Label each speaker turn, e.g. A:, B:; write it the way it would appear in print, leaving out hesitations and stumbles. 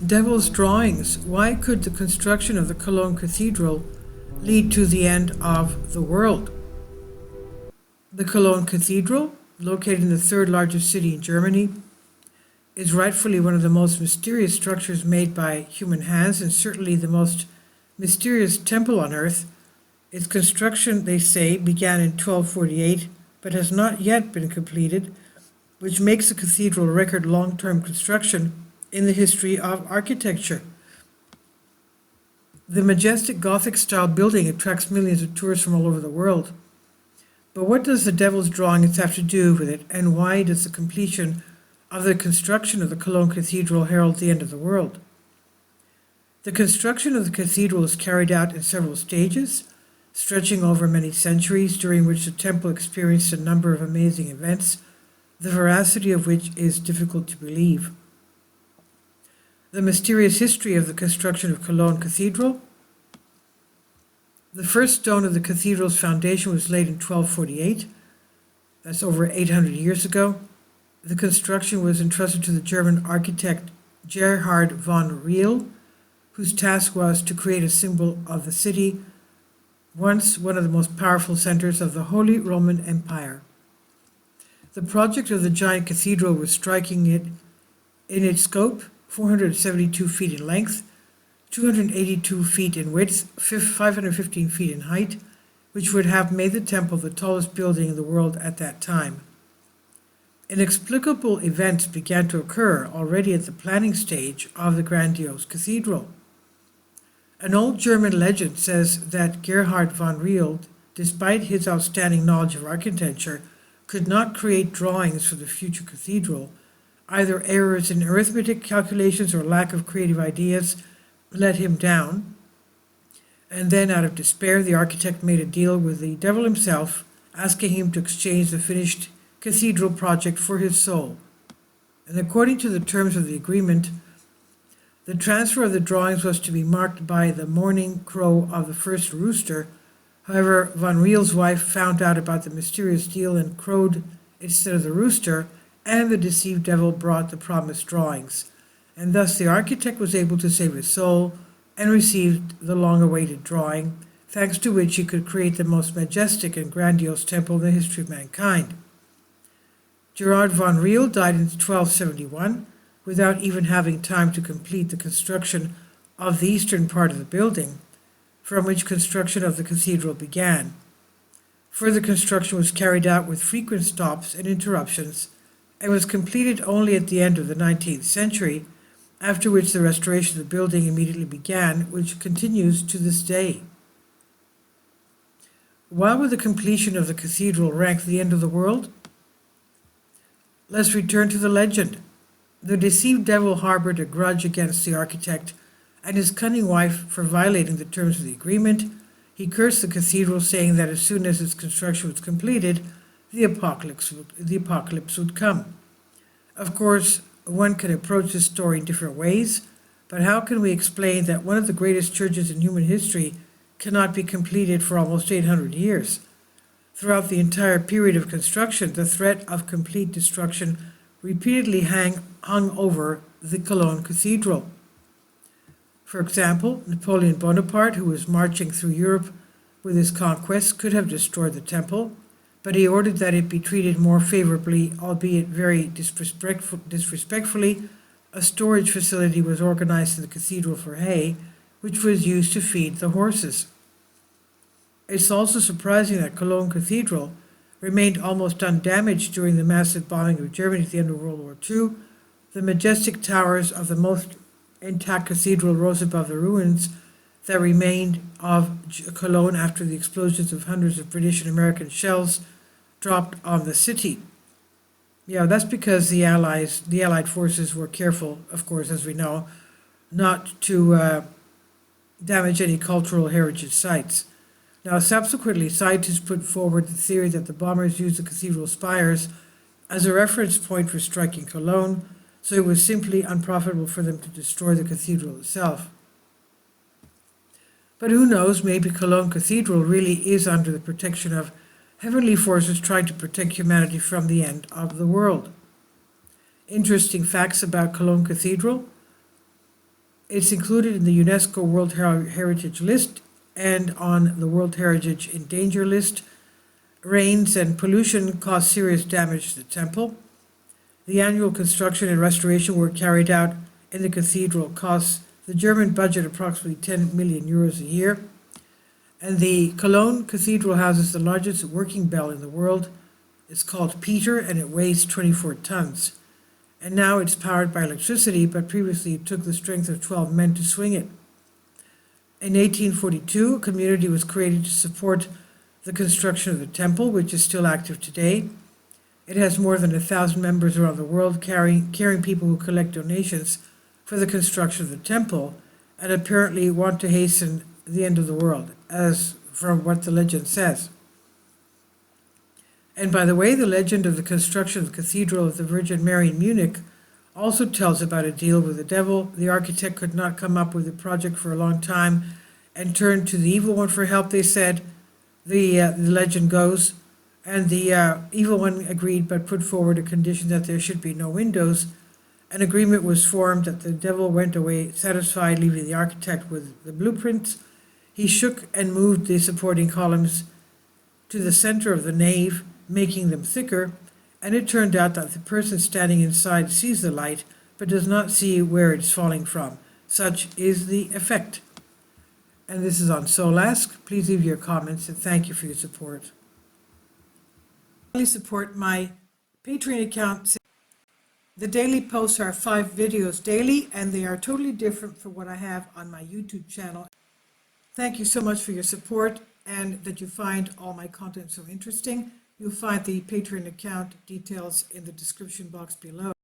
A: Devil's drawings. Why could the construction of the Cologne Cathedral lead to the end of the world? The Cologne Cathedral, located in the third largest city in Germany, is rightfully one of the most mysterious structures made by human hands and certainly the most mysterious temple on earth. Its construction, they say, began in 1248 but has not yet been completed, which makes the cathedral a record long-term construction in the history of architecture. The majestic Gothic-style building attracts millions of tourists from all over the world. But what does the Devil's drawings have to do with it, and why does the completion of the construction of the Cologne Cathedral herald the end of the world? The construction of the cathedral is carried out in several stages, stretching over many centuries, during which the temple experienced a number of amazing events, the veracity of which is difficult to believe. The mysterious history of the construction of Cologne Cathedral. The first stone of the cathedral's foundation was laid in 1248. That's over 800 years ago. The construction was entrusted to the German architect Gerhard von Riel, whose task was to create a symbol of the city, once one of the most powerful centers of the Holy Roman Empire. The project of the giant cathedral was striking it in its scope, 472 feet in length, 282 feet in width, 515 feet in height, which would have made the temple the tallest building in the world at that time. Inexplicable events began to occur already at the planning stage of the grandiose cathedral. An old German legend says that Gerhard von Riel, despite his outstanding knowledge of architecture, could not create drawings for the future cathedral. Either errors in arithmetic calculations or lack of creative ideas let him down. And then, out of despair, the architect made a deal with the devil himself, asking him to exchange the finished cathedral project for his soul. And according to the terms of the agreement, the transfer of the drawings was to be marked by the morning crow of the first rooster. However, von Riel's wife found out about the mysterious deal and crowed instead of the rooster, and the deceived devil brought the promised drawings. And thus the architect was able to save his soul and received the long-awaited drawing, thanks to which he could create the most majestic and grandiose temple in the history of mankind. Gerhard von Riel died in 1271 without even having time to complete the construction of the eastern part of the building, from which construction of the cathedral began. Further construction was carried out with frequent stops and interruptions, and was completed only at the end of the 19th century, after which the restoration of the building immediately began, which continues to this day. Why would the completion of the cathedral rank the end of the world? Let's return to the legend. The deceived devil harbored a grudge against the architect and his cunning wife for violating the terms of the agreement. He cursed the cathedral, saying that as soon as its construction was completed, the apocalypse would come. Of course, one can approach this story in different ways, but how can we explain that one of the greatest churches in human history cannot be completed for almost 800 years? Throughout the entire period of construction, the threat of complete destruction repeatedly hung over the Cologne Cathedral. For example, Napoleon Bonaparte, who was marching through Europe with his conquests, could have destroyed the temple, but he ordered that it be treated more favorably, albeit very disrespectfully. A storage facility was organized in the cathedral for hay, which was used to feed the horses. It's also surprising that Cologne Cathedral remained almost undamaged during the massive bombing of Germany at the end of World War II. The majestic towers of the most intact cathedral rose above the ruins that remained of Cologne after the explosions of hundreds of British and American shells dropped on the city. Yeah, that's because the Allied forces were careful, of course, as we know, not to damage any cultural heritage sites. Now, subsequently, scientists put forward the theory that the bombers used the cathedral spires as a reference point for striking Cologne, so it was simply unprofitable for them to destroy the cathedral itself. But who knows, maybe Cologne Cathedral really is under the protection of heavenly forces trying to protect humanity from the end of the world. Interesting facts about Cologne Cathedral. It's included in the UNESCO World Heritage List and on the World Heritage in Danger list. Rains and pollution caused serious damage to the temple. The annual construction and restoration work carried out in the cathedral costs the German budget approximately 10 million euros a year. And the Cologne Cathedral houses the largest working bell in the world. It's called Peter and it weighs 24 tons. And now it's powered by electricity, but previously it took the strength of 12 men to swing it. In 1842, a community was created to support the construction of the temple, which is still active today. It has more than 1,000 members around the world, carrying people who collect donations for the construction of the temple, and apparently want to hasten the end of the world, as from what the legend says. And by the way, the legend of the construction of the Cathedral of the Virgin Mary in Munich also tells about a deal with the devil. The architect could not come up with a project for a long time and turned to the evil one for help, they said, the legend goes. And the evil one agreed, but put forward a condition that there should be no windows. An agreement was formed that the devil went away satisfied, leaving the architect with the blueprints. He shook and moved the supporting columns to the center of the nave, making them thicker, and it turned out that the person standing inside sees the light, but does not see where it's falling from. Such is the effect. And this is on Solask. Please leave your comments, and thank you for your support. Please support my Patreon account. The daily posts are 5 videos daily, and they are totally different from what I have on my YouTube channel. Thank you so much for your support and that you find all my content so interesting. You'll find the Patreon account details in the description box below.